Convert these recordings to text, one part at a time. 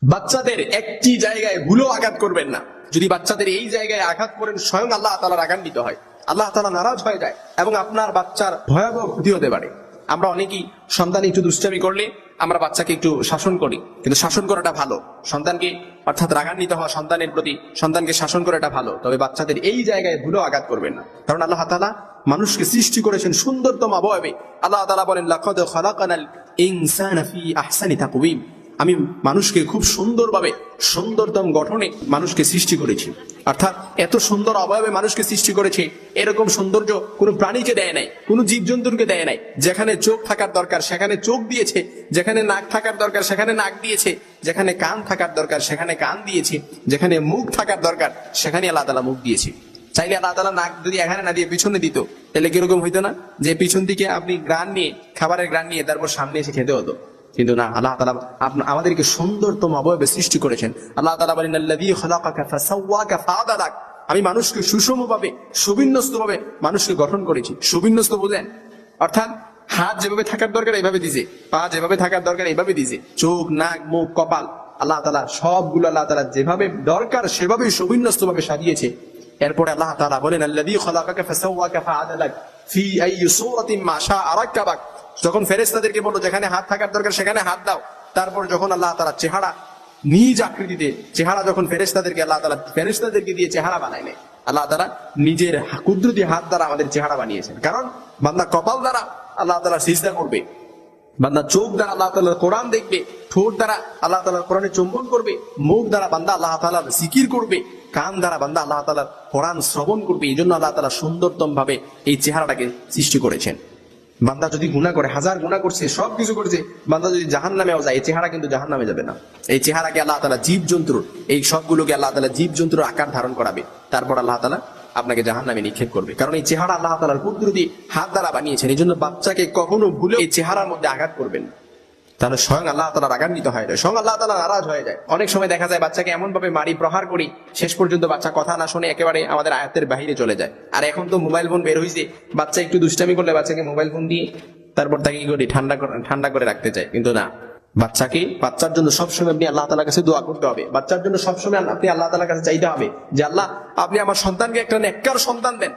বাচ্চাদের একটি জায়গায় ভুলেও আঘাত করবেন না। যদি বাচ্চাদের এই জায়গায় আঘাত করেন, স্বয়ং আল্লাহ তাআলা রাগান্বিত হয়, আল্লাহ তাআলা নারাজ হয়ে যায় এবং আপনার বাচ্চার ভয়াবহ ক্ষতি হতে পারে। আমরা অনেকেই সন্তান একটু দুষ্টামি করলে আমরা বাচ্চাকে একটু শাসন করি, কিন্তু শাসন করাটা ভালো। সন্তানকে অর্থাৎ রাগান্বিত হওয়া সন্তানের প্রতি, সন্তানকে শাসন করাটা ভালো, তবে বাচ্চাদের এই জায়গায় ভুলেও আঘাত করবেন না। কারণ আল্লাহ তাআলা মানুষকে সৃষ্টি করেছেন সুন্দরতম অবয়বে। আল্লাহ তাআলা বলেন, লাকাদ খালাকানাল ইনসানা ফি আহসানি তাকওয়িম, আমি মানুষকে খুব সুন্দরভাবে সুন্দরতম গঠনে মানুষকে সৃষ্টি করেছি। অর্থাৎ এত সুন্দর অবয়বে মানুষকে সৃষ্টি করেছে, এরকম সৌন্দর্য কোনো প্রাণীকে দেয় নাই, কোনো জীবজন্তুকে দেয় নাই। যেখানে চোখ থাকার দরকার সেখানে চোখ দিয়েছে, যেখানে নাক থাকার দরকার সেখানে নাক দিয়েছে, যেখানে কান থাকার দরকার সেখানে কান দিয়েছে, যেখানে মুখ থাকার দরকার সেখানে আল্লাহ তাআলা মুখ দিয়েছে। চাইলে আল্লাহ তাআলা নাক যদি এখানে না দিয়ে পিছনে দিত, তাহলে কিরকম হইতো না, যে পিছন দিকে আপনি গ্রান নিয়ে, খাবারের গ্রান নিয়ে তারপর সামনে এসে খেতে হতো। কিন্তু না, আল্লাহ তাআলা আমাদেরকে সুন্দরতম অবয়বে সৃষ্টি করেছেন। আল্লাহ তাআলা বলেন, আল্লাযী খালাকাকা ফাসাওয়াকা ফাআদালাক, আমি মানুষকে সুষমভাবে সুবিন্যস্তভাবে মানুষকে গঠন করেছি। সুবিন্যস্ত বোঝেন? অর্থাৎ হাত যেভাবে থাকার দরকার এইভাবে দিয়েছে, পা যেভাবে থাকার দরকার এইভাবে দিয়েছে, চোখ, নাক, মুখ, কপাল, আল্লাহ তাআলা সবগুলো আল্লাহ তাআলা যেভাবে দরকার সেভাবে সুবিন্যস্তভাবে সাজিয়েছে। এরপরে আল্লাহ তাআলা বলেন, আল্লাযী খালাকাকা ফাসাওয়াকা ফাআদালাক ফি আইয়ি সূরাতিন মা শাআ রাক্কাবাক, যখন ফেরেশতাদেরকে বলল যেখানে হাত থাকার দরকার সেখানে হাত দাও, তারপর যখন আল্লাহ তাআলা চেহারা নিজ আকৃতিতে চেহারা যখন ফেরেশতাদেরকে আল্লাহ তাআলা ফেরেশতাদেরকে দিয়ে চেহারা বানায় নেয়, আল্লাহ তাআলা নিজের কুদরতি হাত দ্বারা আমাদের চেহারা বানিয়েছেন। কারণ বান্দা কপাল দ্বারা আল্লাহ তাআলা সিজদা করবে, বান্দা চোখ দ্বারা আল্লাহ তাআলার কোরআন দেখবে, ঠোঁট দ্বারা আল্লাহ তাআলার কোরআনে চুম্বন করবে, মুখ দ্বারা বান্দা আল্লাহ তাআলার জিকির করবে, কান দ্বারা বান্দা আল্লাহ তাআলার কোরআন শ্রবণ করবে। এই জন্য আল্লাহ তাআলা সুন্দরতম ভাবে এই চেহারাটাকে সৃষ্টি করেছেন। বান্দা যদি গুনাহ করে, হাজার গুনাহ করছে, সবকিছু করছে, বান্দা যদি জাহান্নামেও যায়, এই চেহারা কিন্তু জাহান্নামে যাবে না। এই চেহারাকে আল্লাহ তাআলা জীবজন্তুর, এই সবগুলোকে আল্লাহ তাআলা জীবজন্তুর আকার ধারণ করাবে, তারপর আল্লাহ তাআলা আপনাকে জাহান্নামে নিক্ষেপ করবে। কারণ এই চেহারা আল্লাহ তাআলার কুদরতি হাত দ্বারা বানিয়েছেন। এই জন্য বাচ্চাকে কখনো ভুলে এই চেহারার মধ্যে আঘাত করবেন, তাহলে স্বয়ং আল্লাহ তাআলা রাগান্বিত হয়ে যায়, স্বয়ং আল্লাহ তাআলা নারাজ হয়ে যায়। অনেক সময় দেখা যায় বাচ্চাকে এমন ভাবে মারি, প্রহার করি, শেষ পর্যন্ত বাচ্চা কথা না শুনে একেবারে আমাদের আয়ত্তের বাহিরে চলে যায়। আর এখন তো মোবাইল ফোন বের হয়েছে, বাচ্চা একটু দুষ্টামি করলে বাচ্চাকে মোবাইল ফোন দিয়ে তারপর তাকে কি করি, ঠান্ডা করে রাখতে চাই। কিন্তু না, বাচ্চার জন্য সবসময় আপনি আল্লাহ তাআলার কাছে দোয়া করতে হবে। বাচ্চার জন্য সবসময় আপনি আল্লাহ তাআলার কাছে চাইতে হবে যে, আল্লাহ আপনি আমার সন্তানকে একটা নেককার সন্তান দেন,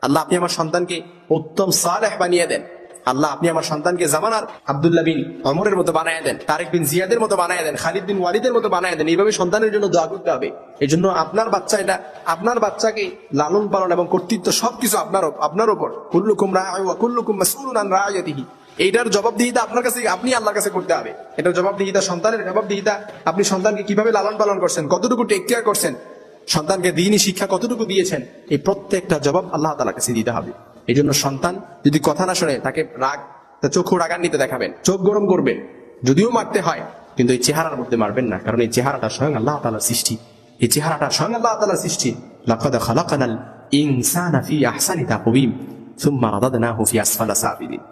আল্লাহ আপনি আমার সন্তানকে উত্তম সালেহ বানিয়ে দেন, আল্লাহ আপনি আমার সন্তানকে জামানার আব্দুল্লাহ বিন ওমরের মতো বানায় দেন, তারেক বিন জিয়াদের মতো বানায় দেন, খালিদ বিন ওয়ালিদের মতো বানায় দেন। এইভাবে সন্তানের জন্য দোয়া করতে হবে। এই জন্য আপনার বাচ্চা, এটা আপনার বাচ্চাকে লালন পালন এবং কর্তৃত্ব সবকিছু আপনার উপর। কুল্লুকুম রাঈ ওয়া কুল্লুকুম মাসউলুন আন রাঈয়াতিহি, এইটার জবাবদিহিতা আপনার কাছে, আপনি আল্লাহর কাছে করতে হবে। এটার জবাবদিহিতা, সন্তানের জবাবদিহিতা, আপনি সন্তানকে কিভাবে লালন পালন করছেন, কতটুকু টেক কেয়ার করছেন, সন্তানকে দ্বীনি শিক্ষা কতটুকু দিয়েছেন, এই প্রত্যেকটা জবাব আল্লাহ তাআলার কাছে দিতে হবে। এই জন্য সন্তান যদি কথা না শোনে, তাকে চোখও রাগান্বিত দেখাবেন, চোখ গরম করবেন, যদিও মারতে হয়, কিন্তু এই চেহারার মধ্যে মারবেন না। কারণ এই চেহারাটা স্বয়ং আল্লাহ তাআলার সৃষ্টি, এই চেহারাটা স্বয়ং আল্লাহ তাআলার সৃষ্টি। লাকাদ খালাকানাল ইনসানা ফি আহসানি তাকওয়িম সুম্মা রাদাদনাহু ফি আসফালা সাফিলিন।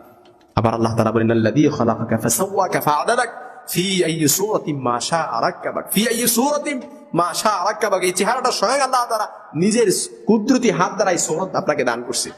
আবার আল্লাহ তাআলা বলেন, আল্লাযী খালাকাকা ফাসাওয়াকা ফাআদালাক ফি আইয়ি সূরাতিন মা শাআ রাক্কাবাক ফি আইয়ি সূরাতিন মা শাআ রাক্কাবাক। এই চেহারাটা স্বয়ং আল্লাহ তাআলা নিজের কুদরতি হাত দ্বারা এই সূরত আপনাকে দান করছে।